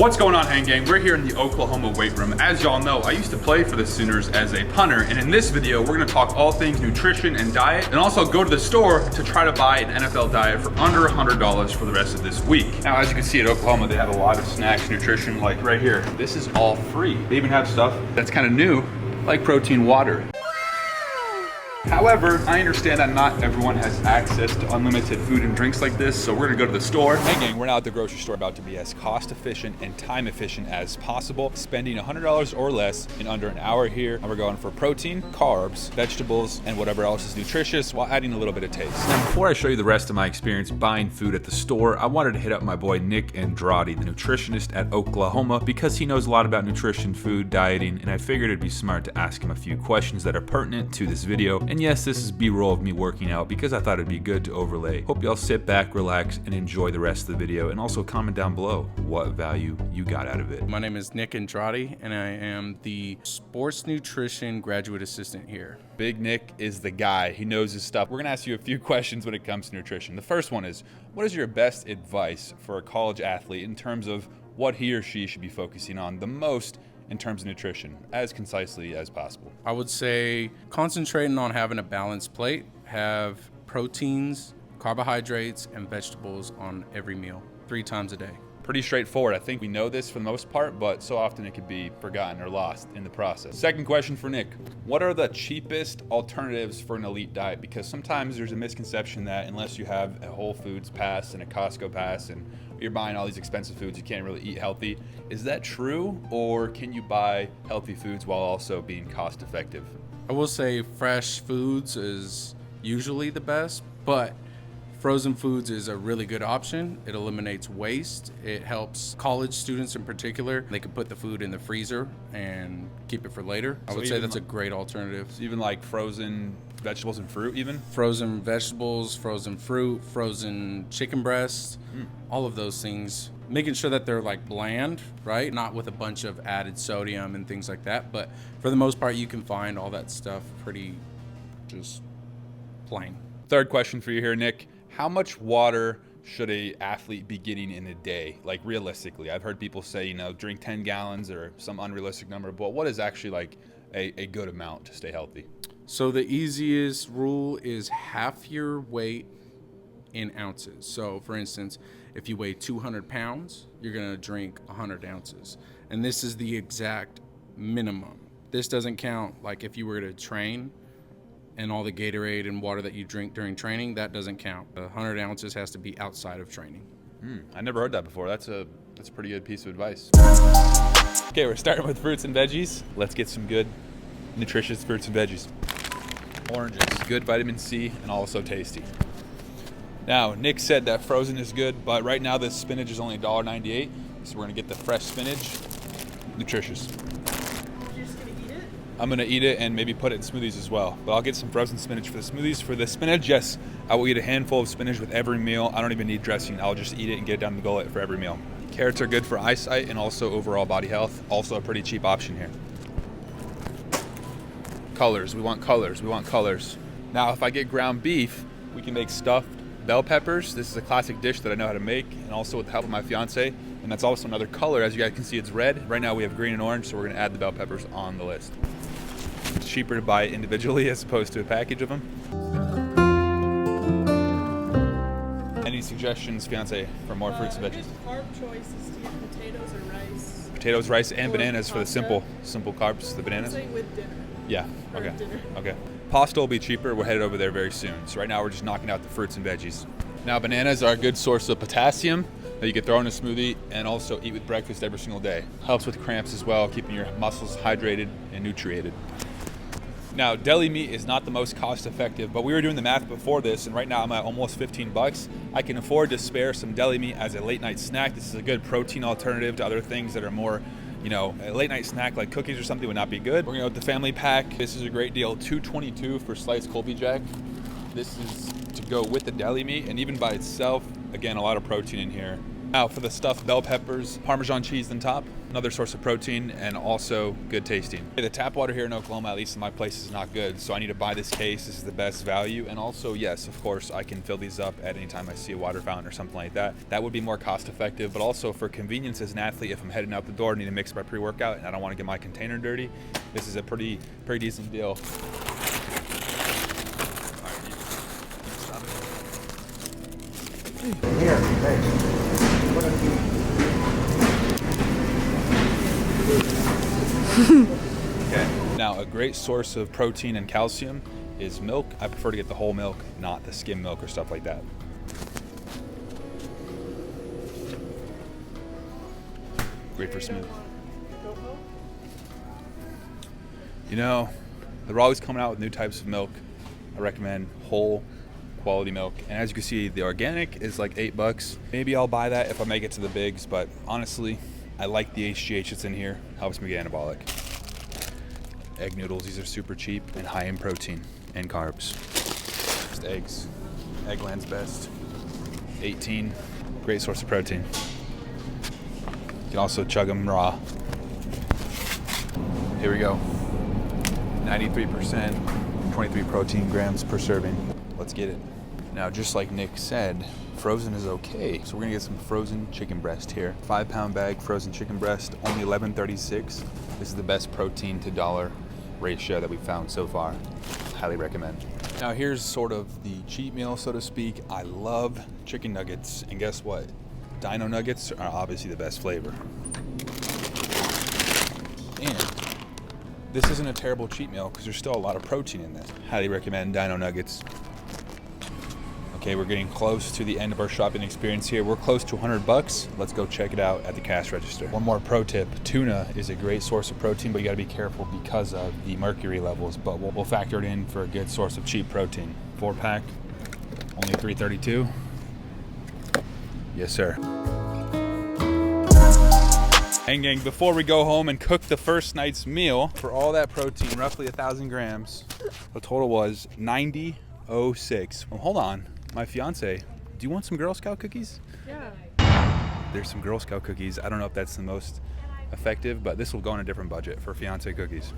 What's going on, Hang Gang? We're here in the Oklahoma weight room. As y'all know, I used to play for the Sooners as a punter, and in this video, we're gonna talk all things nutrition and diet, and also go to the store to try to buy an NFL diet for under $100 for the rest of this week. Now, as you can see at Oklahoma, they have a lot of snacks, nutrition, like right here. This is all free. They even have stuff that's kind of new, like protein water. However, I understand that not everyone has access to unlimited food and drinks like this, so we're gonna go to the store. Hey gang, we're now at the grocery store, about to be as cost efficient and time efficient as possible, spending $100 or less in under an hour here. And we're going for protein, carbs, vegetables, and whatever else is nutritious while adding a little bit of taste. Now, before I show you the rest of my experience buying food at the store, I wanted to hit up my boy Nick Andrade, the nutritionist at Oklahoma, because he knows a lot about nutrition, food, dieting, and I figured it'd be smart to ask him a few questions that are pertinent to this video. And yes, this is B-roll of me working out because I thought it'd be good to overlay. Hope y'all sit back, relax, and enjoy the rest of the video, and also comment down below what value you got out of it. My name is Nick Andrade, and I am the sports nutrition graduate assistant here. Big Nick is the guy. He knows his stuff. We're gonna ask you a few questions when it comes to nutrition. The first one is, what is your best advice for a college athlete in terms of what he or she should be focusing on the most in terms of nutrition, as concisely as possible? I would say concentrating on having a balanced plate, have proteins, carbohydrates, and vegetables on every meal, 3 times a day. Pretty straightforward. I think we know this for the most part, but so often it could be forgotten or lost in the process. Second question for Nick. What are the cheapest alternatives for an elite diet? Because sometimes there's a misconception that unless you have a Whole Foods pass and a Costco pass and you're buying all these expensive foods, you can't really eat healthy. Is that true, or can you buy healthy foods while also being cost effective? I will say fresh foods is usually the best, but frozen foods is a really good option. It eliminates waste. It helps college students in particular. They can put the food in the freezer and keep it for later. I would say that's a great alternative. So even like frozen vegetables and fruit even? Frozen vegetables, frozen fruit, frozen chicken breasts, all of those things. Making sure that they're like bland, right? Not with a bunch of added sodium and things like that. But for the most part, you can find all that stuff pretty just plain. Third question for you here, Nick. How much water should a athlete be getting in a day? Like realistically, I've heard people say, drink 10 gallons or some unrealistic number, but what is actually like a good amount to stay healthy? So the easiest rule is half your weight in ounces. So for instance, if you weigh 200 pounds, you're gonna drink 100 ounces. And this is the exact minimum. This doesn't count like if you were to train and all the Gatorade and water that you drink during training, that doesn't count. 100 ounces has to be outside of training. I never heard that before. That's a pretty good piece of advice. Okay, we're starting with fruits and veggies. Let's get some good, nutritious fruits and veggies. Oranges, good vitamin C and also tasty. Now, Nick said that frozen is good, but right now this spinach is only $1.98, so we're gonna get the fresh spinach, nutritious. I'm gonna eat it and maybe put it in smoothies as well. But I'll get some frozen spinach for the smoothies. For the spinach, yes, I will eat a handful of spinach with every meal. I don't even need dressing. I'll just eat it and get it down the gullet for every meal. Carrots are good for eyesight and also overall body health. Also a pretty cheap option here. Colors, we want colors, we want colors. Now, if I get ground beef, we can make stuffed bell peppers. This is a classic dish that I know how to make, and also with the help of my fiance. And that's also another color. As you guys can see, it's red. Right now we have green and orange, so we're gonna add the bell peppers on the list. It's cheaper to buy it individually as opposed to a package of them. Any suggestions, fiance, for more fruits and veggies? Carb choices, do you have potatoes or rice? Potatoes, rice, and Or bananas for the pasta? simple carbs, the bananas? Say with dinner. Yeah, Or okay, dinner. okay. Pasta will be cheaper. We're headed over there very soon. So right now we're just knocking out the fruits and veggies. Now, bananas are a good source of potassium that you can throw in a smoothie and also eat with breakfast every single day. Helps with cramps as well, keeping your muscles hydrated and nutriated. Now, deli meat is not the most cost effective, but we were doing the math before this, and right now I'm at almost 15 bucks. I can afford to spare some deli meat as a late night snack. This is a good protein alternative to other things that are more, a late night snack like cookies or something would not be good. We're gonna go with the family pack. This is a great deal, $2.22 for sliced Colby Jack. This is to go with the deli meat, and even by itself, again, a lot of protein in here. Now for the stuffed bell peppers, Parmesan cheese on top, another source of protein and also good tasting. The tap water here in Oklahoma, at least in my place, is not good, so I need to buy this case. This is the best value. And also, yes, of course, I can fill these up at any time I see a water fountain or something like that. That would be more cost effective, but also for convenience as an athlete, if I'm heading out the door, I need to mix my pre-workout and I don't want to get my container dirty, this is a pretty decent deal. Here, hey. Okay. Now, a great source of protein and calcium is milk. I prefer to get the whole milk, not the skim milk or stuff like that. Great for smooth. You know, they're always coming out with new types of milk. I recommend whole quality milk. And as you can see, the organic is like $8. Maybe I'll buy that if I make it to the bigs, but honestly, I like the HGH that's in here. Helps me get anabolic. Egg noodles, these are super cheap and high in protein and carbs. Just eggs. Eggland's best. 18, great source of protein. You can also chug them raw. Here we go. 93%, 23 protein grams per serving. Let's get it. Now, just like Nick said, frozen is okay. So we're gonna get some frozen chicken breast here. 5-pound bag frozen chicken breast, only $11.36. This is the best protein to dollar ratio that we've found so far. Highly recommend. Now here's sort of the cheat meal, so to speak. I love chicken nuggets, and guess what? Dino nuggets are obviously the best flavor. And this isn't a terrible cheat meal because there's still a lot of protein in this. Highly recommend Dino nuggets. Okay, we're getting close to the end of our shopping experience here. We're close to $100. Let's go check it out at the cash register. One more pro tip, tuna is a great source of protein, but you gotta be careful because of the mercury levels, but we'll factor it in for a good source of cheap protein. 4-pack, only $3.32. Yes, sir. And gang, before we go home and cook the first night's meal, for all that protein, roughly 1,000 grams, the total was $90.06. Well, hold on. My fiance, do you want some Girl Scout cookies? Yeah. There's some Girl Scout cookies. I don't know if that's the most effective, but this will go on a different budget for fiance cookies.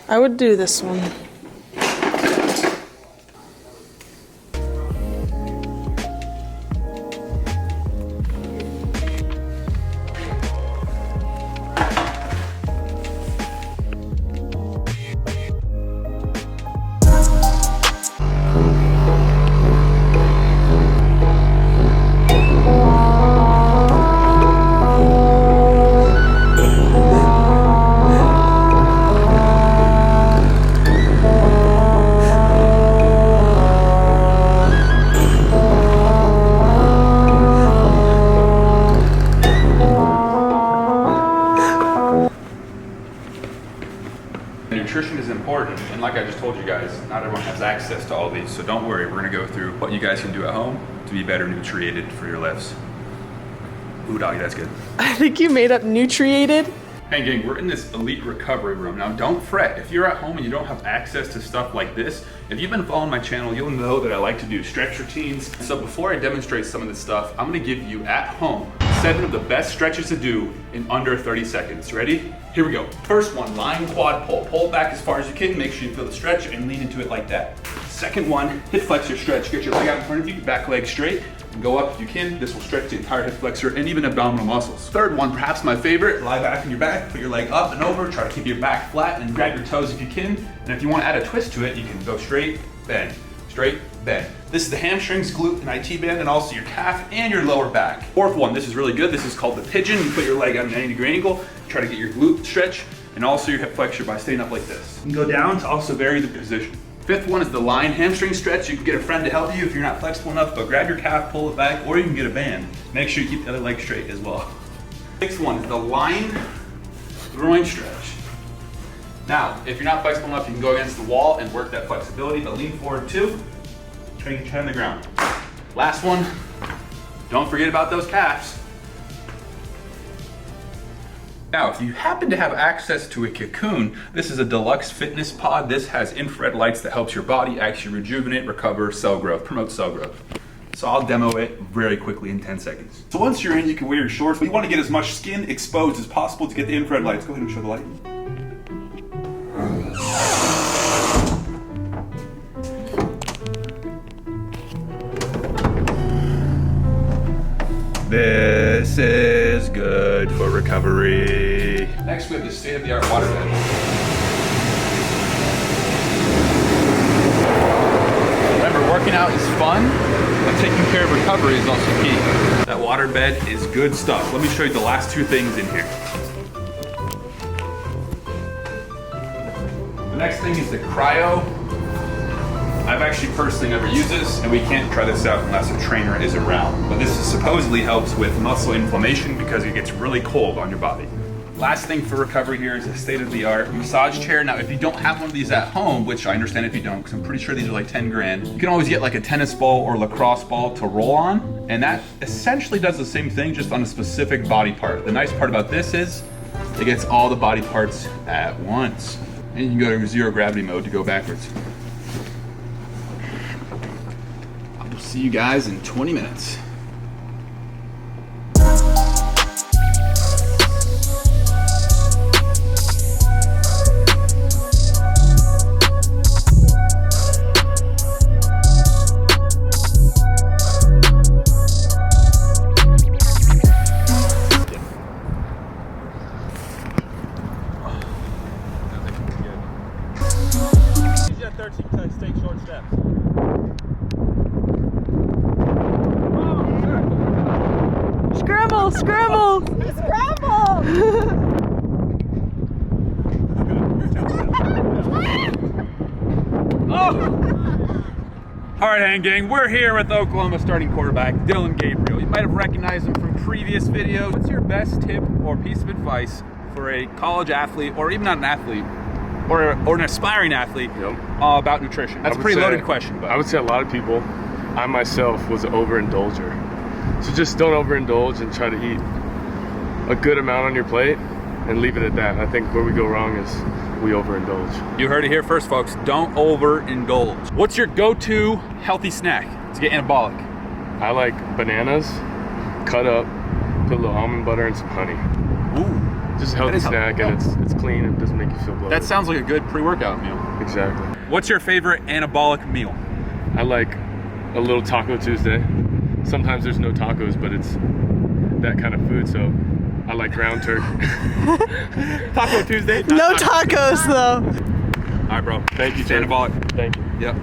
I would do this one. Nutrition is important, and like I just told you guys, not everyone has access to all these, so don't worry, we're gonna go through what you guys can do at home to be better nutriated for your lifts. Ooh, doggy, that's good. I think you made up nutriated. Hey gang, we're in this elite recovery room. Now don't fret, if you're at home and you don't have access to stuff like this, if you've been following my channel, you'll know that I like to do stretch routines. So before I demonstrate some of this stuff, I'm gonna give you at home 7 of the best stretches to do in under 30 seconds. Ready? Here we go. First one, lying quad pull. Pull it back as far as you can, make sure you feel the stretch and lean into it like that. Second one, hip flexor stretch. Get your leg out in front of you, back leg straight, and go up if you can. This will stretch the entire hip flexor and even abdominal muscles. Third one, perhaps my favorite, lie back on your back, put your leg up and over, try to keep your back flat and grab your toes if you can. And if you want to add a twist to it, you can go straight, bend, straight, bend. This is the hamstrings, glute, and IT band, and also your calf and your lower back. Fourth one, this is really good. This is called the pigeon. You put your leg at an 90-degree angle, try to get your glute stretch, and also your hip flexor by staying up like this. You can go down to also vary the position. Fifth one is the line hamstring stretch. You can get a friend to help you if you're not flexible enough, but grab your calf, pull it back, or you can get a band. Make sure you keep the other leg straight as well. Sixth one is the line groin stretch. Now, if you're not flexible enough, you can go against the wall and work that flexibility, but lean forward too. Try to get your head on the ground. Last one, don't forget about those calves. Now, if you happen to have access to a Cocoon, this is a deluxe fitness pod. This has infrared lights that helps your body actually rejuvenate, recover cell growth, promote cell growth. So I'll demo it very quickly in 10 seconds. So once you're in, you can wear your shorts, but you want to get as much skin exposed as possible to get the infrared lights. Go ahead and show the light. This is good for recovery. Next, we have the state-of-the-art waterbed. Remember, working out is fun, but taking care of recovery is also key. That waterbed is good stuff. Let me show you the last two things in here. The next thing is the cryo. I've actually personally never used this, and we can't try this out unless a trainer is around. But this supposedly helps with muscle inflammation because it gets really cold on your body. Last thing for recovery here is a state-of-the-art massage chair. Now, if you don't have one of these at home, which I understand if you don't, because I'm pretty sure these are like 10 grand, you can always get like a tennis ball or lacrosse ball to roll on, and that essentially does the same thing, just on a specific body part. The nice part about this is it gets all the body parts at once. And you can go to zero gravity mode to go backwards. I'll see you guys in 20 minutes. Take short steps. Scramble, scramble! Scramble! All right, Hang Gang, we're here with Oklahoma starting quarterback, Dylan Gabriel. You might have recognized him from previous videos. What's your best tip or piece of advice for a college athlete, or even not an athlete, or an aspiring athlete, about nutrition? That's a pretty loaded question. But I would say a lot of people, I myself was an overindulger. So just don't overindulge and try to eat a good amount on your plate and leave it at that. I think where we go wrong is we overindulge. You heard it here first, folks. Don't overindulge. What's your go-to healthy snack to get anabolic? I like bananas, cut up, put a little almond butter and some honey. Ooh. Just a healthy snack, and it's clean and doesn't make you feel bloated. That sounds like a good pre-workout meal. Exactly. What's your favorite anabolic meal? I like a little Taco Tuesday. Sometimes there's no tacos, but it's that kind of food, so I like ground turkey. Taco Tuesday? No tacos though. All right, bro. Thank you, Stay sir. anabolic. Thank you. Yep.